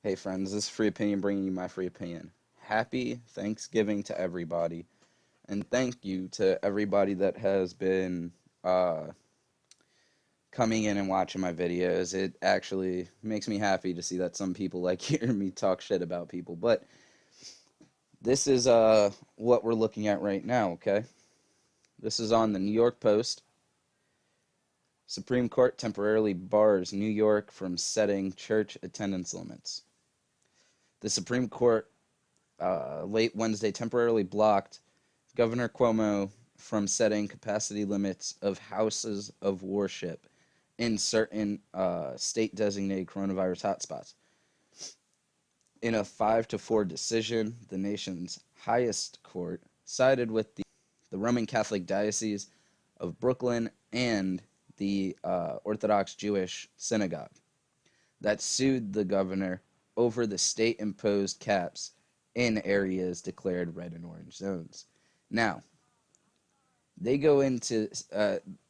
Hey friends, this is Free Opinion bringing you my free opinion. Happy Thanksgiving to everybody, and thank you to everybody that has been uh, coming in and watching my videos. It actually makes me happy to see that some people like hearing me talk shit about people. But this is what we're looking at right now, okay? This is on the New York Post. Supreme Court temporarily bars New York from setting church attendance limits. The Supreme Court late Wednesday temporarily blocked Governor Cuomo from setting capacity limits of houses of worship in certain state-designated coronavirus hotspots. In a 5-4 decision, the nation's highest court sided with the Roman Catholic Diocese of Brooklyn and the Orthodox Jewish synagogue that sued the governor over the state-imposed caps in areas declared red and orange zones. Now, they go into,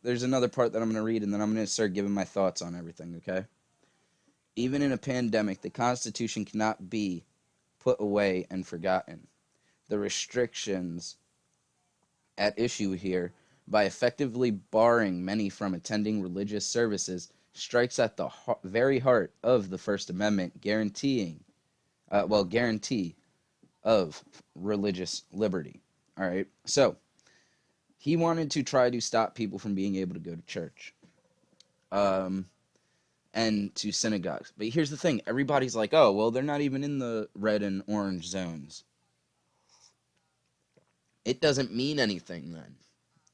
there's another part that I'm going to read, and then I'm going to start giving my thoughts on everything, okay? Even in a pandemic, the Constitution cannot be put away and forgotten. The restrictions at issue here, by effectively barring many from attending religious services, strikes at the very heart of the First Amendment, guarantee of religious liberty. All right, so he wanted to try to stop people from being able to go to church and to synagogues. But here's the thing. Everybody's like, oh, well, they're not even in the red and orange zones. It doesn't mean anything then.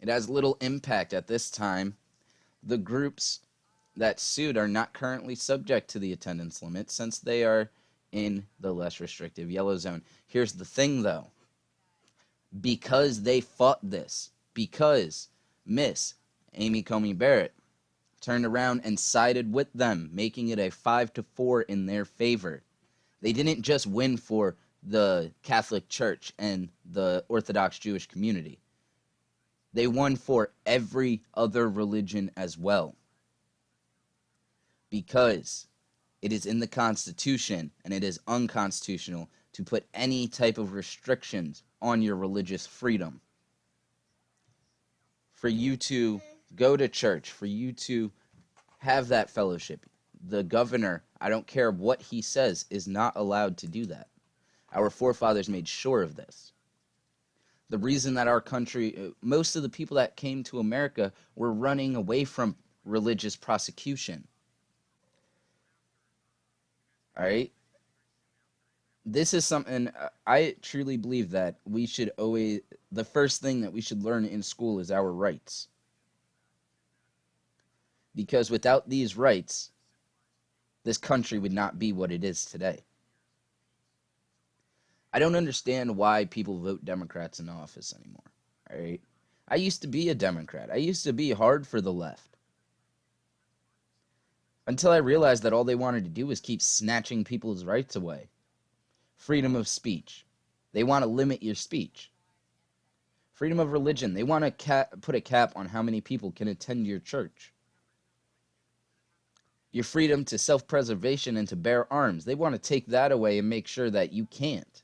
It has little impact at this time. The groups that sued are not currently subject to the attendance limit since they are in the less restrictive yellow zone. Here's the thing, though. Because they fought this, because Miss Amy Coney Barrett turned around and sided with them, making it a 5-4 in their favor. They didn't just win for the Catholic Church and the Orthodox Jewish community. They won for every other religion as well. Because it is in the Constitution and it is unconstitutional to put any type of restrictions on your religious freedom. For you to go to church, for you to have that fellowship, the governor, I don't care what he says, is not allowed to do that. Our forefathers made sure of this. The reason that our country, most of the people that came to America were running away from religious prosecution. All right? This is something, I truly believe that we should always, the first thing that we should learn in school is our rights. Because without these rights, this country would not be what it is today. I don't understand why people vote Democrats in office anymore. All right? I used to be a Democrat. I used to be hard for the left. Until I realized that all they wanted to do was keep snatching people's rights away. Freedom of speech. They want to limit your speech. Freedom of religion. They want to put a cap on how many people can attend your church. Your freedom to self-preservation and to bear arms. They want to take that away and make sure that you can't.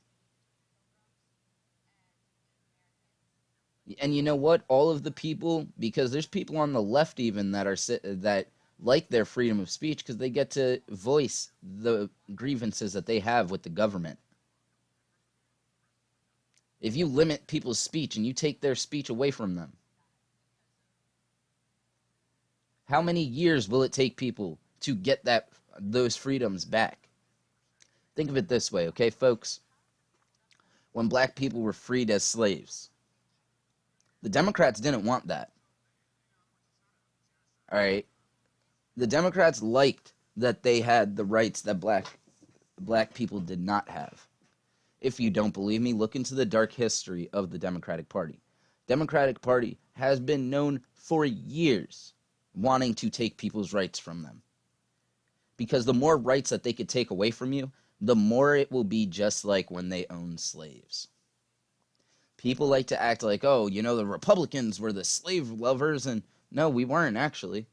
And you know what? All of the people, because there's people on the left even that like their freedom of speech because they get to voice the grievances that they have with the government. If you limit people's speech and you take their speech away from them, how many years will it take people to get those freedoms back? Think of it this way, okay, folks? When black people were freed as slaves, the Democrats didn't want that. All right? The Democrats liked that they had the rights that black people did not have. If you don't believe me, look into the dark history of the Democratic Party. Democratic Party has been known for years wanting to take people's rights from them. Because the more rights that they could take away from you, the more it will be just like when they owned slaves. People like to act like, oh, you know, the Republicans were the slave lovers, and no, we weren't actually.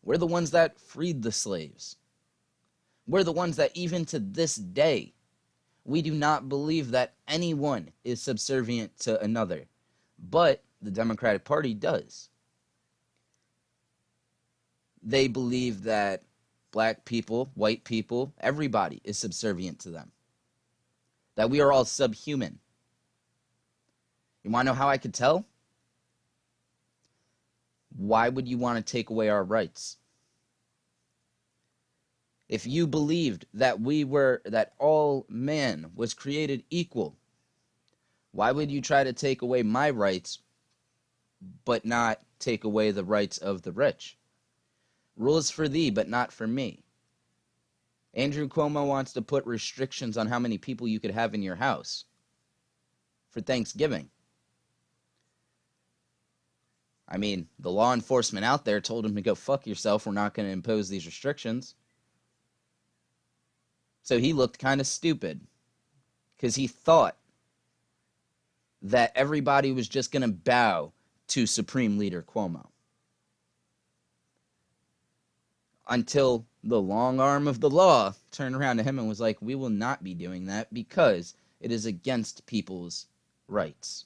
We're the ones that freed the slaves. We're the ones that even to this day, we do not believe that anyone is subservient to another. But the Democratic Party does. They believe that black people, white people, everybody is subservient to them. That we are all subhuman. You want to know how I could tell? Why would you want to take away our rights? If you believed that that all man was created equal, why would you try to take away my rights, but not take away the rights of the rich? Rules for thee, but not for me. Andrew Cuomo wants to put restrictions on how many people you could have in your house for Thanksgiving. I mean, the law enforcement out there told him to go fuck yourself. We're not going to impose these restrictions. So he looked kind of stupid because he thought that everybody was just going to bow to Supreme Leader Cuomo. Until the long arm of the law turned around to him and was like, we will not be doing that because it is against people's rights.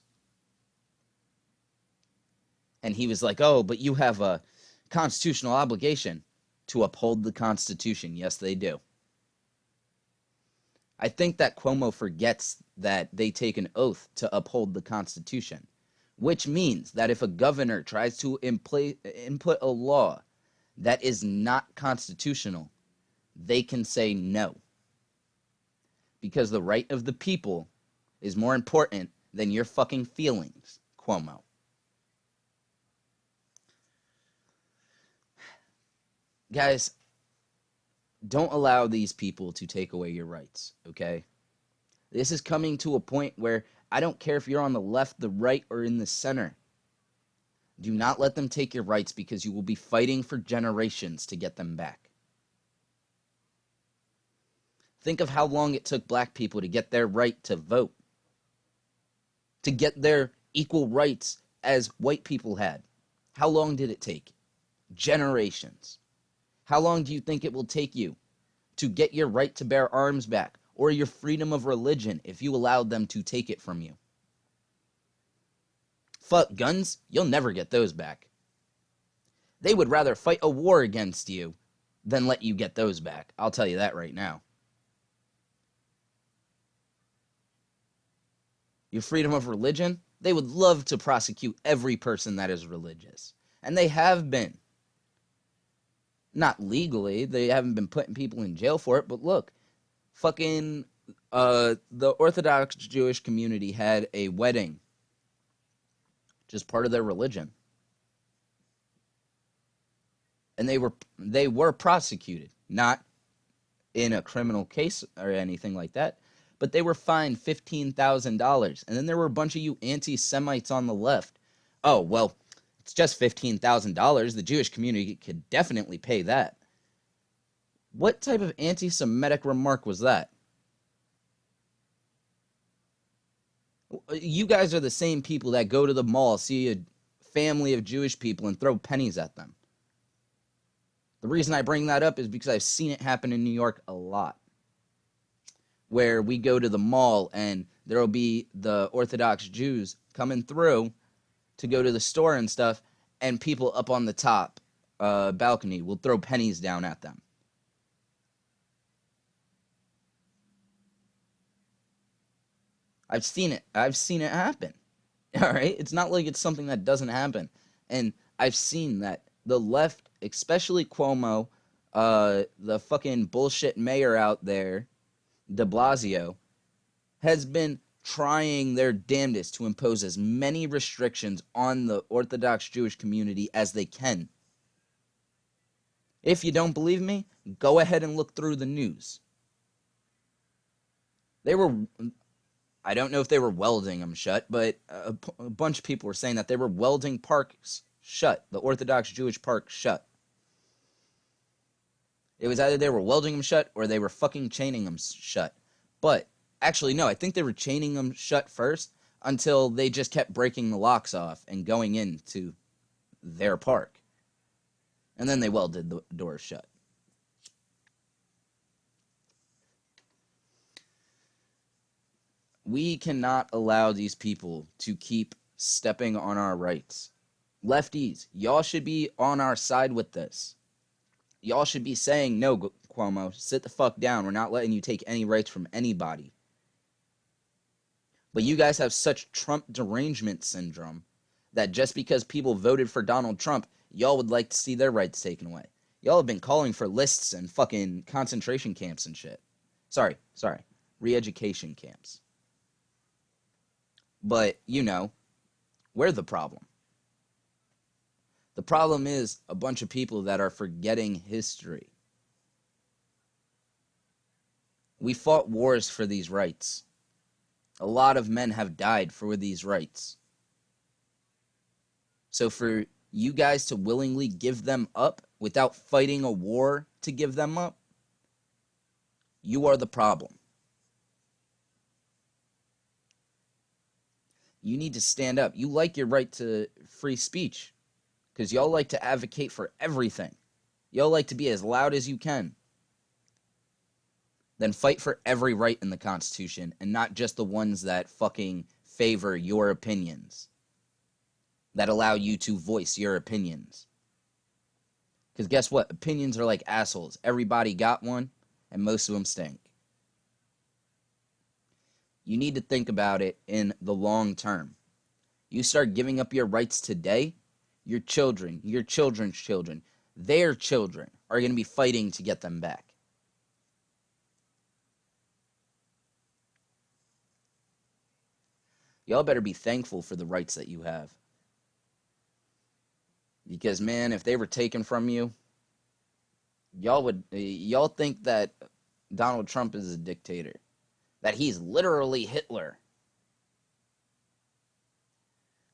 And he was like, oh, but you have a constitutional obligation to uphold the Constitution. Yes, they do. I think that Cuomo forgets that they take an oath to uphold the Constitution, which means that if a governor tries to input a law that is not constitutional, they can say no. Because the right of the people is more important than your fucking feelings, Cuomo. Guys, don't allow these people to take away your rights, okay? This is coming to a point where I don't care if you're on the left, the right, or in the center. Do not let them take your rights because you will be fighting for generations to get them back. Think of how long it took black people to get their right to vote, to get their equal rights as white people had. How long did it take? Generations. How long do you think it will take you to get your right to bear arms back or your freedom of religion if you allowed them to take it from you? Fuck guns, you'll never get those back. They would rather fight a war against you than let you get those back. I'll tell you that right now. Your freedom of religion, they would love to prosecute every person that is religious. And they have been. Not legally, they haven't been putting people in jail for it, but look, fucking the Orthodox Jewish community had a wedding, just part of their religion. And they were prosecuted, not in a criminal case or anything like that, but they were fined $15,000. And then there were a bunch of you anti-Semites on the left. Oh, well, it's just $15,000. The Jewish community could definitely pay that. What type of anti-Semitic remark was that? You guys are the same people that go to the mall, see a family of Jewish people, and throw pennies at them. The reason I bring that up is because I've seen it happen in New York a lot. Where we go to the mall and there will be the Orthodox Jews coming through to go to the store and stuff, and people up on the top balcony will throw pennies down at them. I've seen it. I've seen it happen. All right? It's not like it's something that doesn't happen. And I've seen that the left, especially Cuomo, the fucking bullshit mayor out there, DeBlasio, has been trying their damnedest to impose as many restrictions on the Orthodox Jewish community as they can. If you don't believe me, go ahead and look through the news. I don't know if they were welding them shut, but a bunch of people were saying that they were welding parks shut, the Orthodox Jewish park shut. It was either they were welding them shut or they were fucking chaining them shut. But actually, no, I think they were chaining them shut first until they just kept breaking the locks off and going into their park. And then they welded the doors shut. We cannot allow these people to keep stepping on our rights. Lefties, y'all should be on our side with this. Y'all should be saying, no, Cuomo, sit the fuck down. We're not letting you take any rights from anybody. But you guys have such Trump derangement syndrome that just because people voted for Donald Trump, y'all would like to see their rights taken away. Y'all have been calling for lists and fucking concentration camps and shit. Sorry. Re-education camps. But, we're the problem. The problem is a bunch of people that are forgetting history. We fought wars for these rights. A lot of men have died for these rights. So for you guys to willingly give them up without fighting a war to give them up, you are the problem. You need to stand up. You like your right to free speech because y'all like to advocate for everything. Y'all like to be as loud as you can. Then fight for every right in the Constitution and not just the ones that fucking favor your opinions, that allow you to voice your opinions. Because guess what? Opinions are like assholes. Everybody got one, and most of them stink. You need to think about it in the long term. You start giving up your rights today, your children, your children's children, their children are going to be fighting to get them back. Y'all better be thankful for the rights that you have. Because, man, if they were taken from you, y'all think that Donald Trump is a dictator, that he's literally Hitler.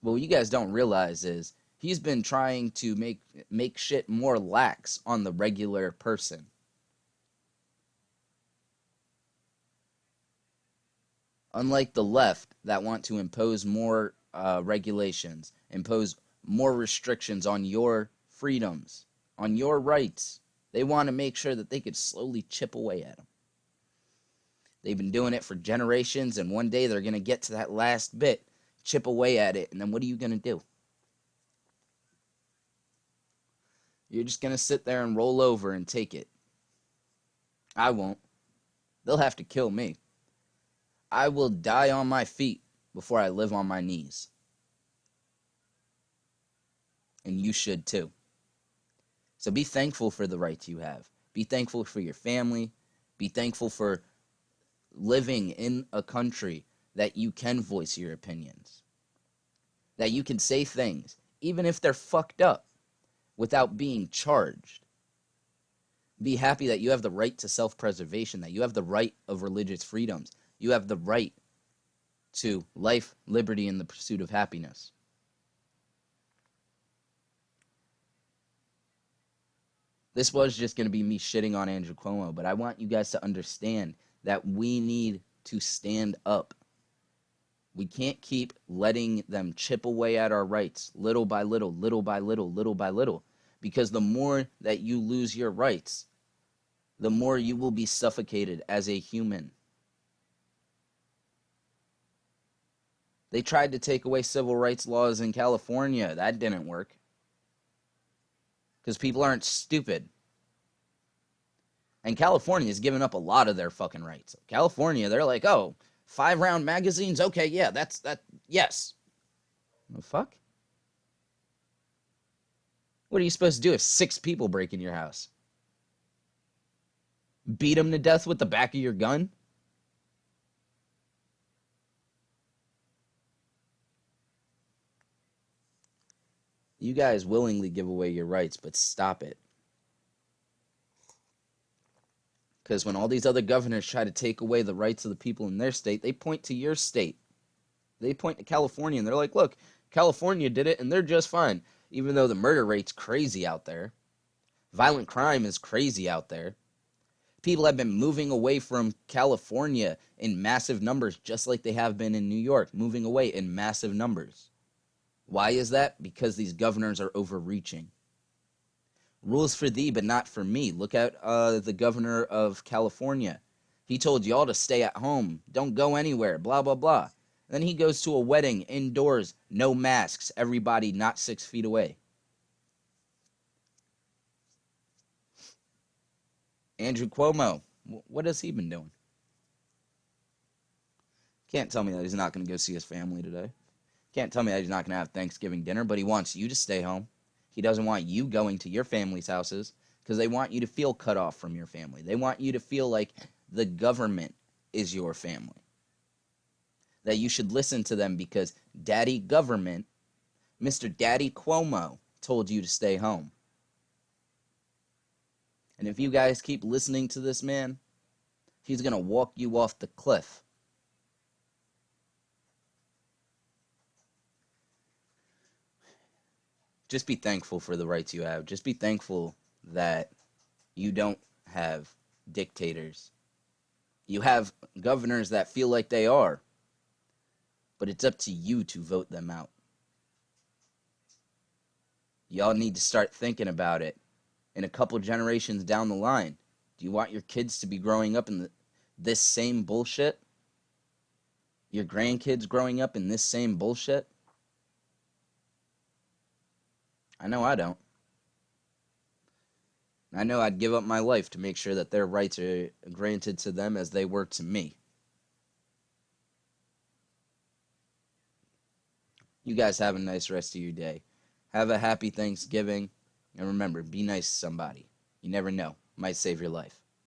But what you guys don't realize is he's been trying to make shit more lax on the regular person. Unlike the left that want to impose more regulations, impose more restrictions on your freedoms, on your rights. They want to make sure that they could slowly chip away at them. They've been doing it for generations, and one day they're going to get to that last bit, chip away at it, and then what are you going to do? You're just going to sit there and roll over and take it. I won't. They'll have to kill me. I will die on my feet before I live on my knees. And you should too. So be thankful for the rights you have. Be thankful for your family. Be thankful for living in a country that you can voice your opinions. That you can say things, even if they're fucked up, without being charged. Be happy that you have the right to self-preservation, that you have the right of religious freedoms. You have the right to life, liberty, and the pursuit of happiness. This was just going to be me shitting on Andrew Cuomo, but I want you guys to understand that we need to stand up. We can't keep letting them chip away at our rights, little by little, little by little, little by little. Because the more that you lose your rights, the more you will be suffocated as a human. They tried to take away civil rights laws in California. That didn't work. Because people aren't stupid. And California has given up a lot of their fucking rights. California, they're like, oh, 5-round magazines? Okay, yeah, yes. The fuck? What are you supposed to do if 6 people break in your house? Beat them to death with the back of your gun? You guys willingly give away your rights, but stop it. Because when all these other governors try to take away the rights of the people in their state, they point to your state. They point to California, and they're like, look, California did it, and they're just fine. Even though the murder rate's crazy out there. Violent crime is crazy out there. People have been moving away from California in massive numbers, just like they have been in New York, moving away in massive numbers. Why is that? Because these governors are overreaching. Rules for thee, but not for me. Look at the governor of California. He told y'all to stay at home. Don't go anywhere. Blah, blah, blah. Then he goes to a wedding indoors, no masks, everybody not 6 feet away. Andrew Cuomo, what has he been doing? Can't tell me that he's not going to go see his family today. Can't tell me that he's not going to have Thanksgiving dinner, but he wants you to stay home. He doesn't want you going to your family's houses because they want you to feel cut off from your family. They want you to feel like the government is your family. That you should listen to them because Daddy Government, Mr. Daddy Cuomo, told you to stay home. And if you guys keep listening to this man, he's going to walk you off the cliff. Just be thankful for the rights you have. Just be thankful that you don't have dictators. You have governors that feel like they are, but it's up to you to vote them out. Y'all need to start thinking about it in a couple generations down the line. Do you want your kids to be growing up in this same bullshit? Your grandkids growing up in this same bullshit? I know I don't. I know I'd give up my life to make sure that their rights are granted to them as they were to me. You guys have a nice rest of your day. Have a happy Thanksgiving. And remember, be nice to somebody. You never know. Might save your life.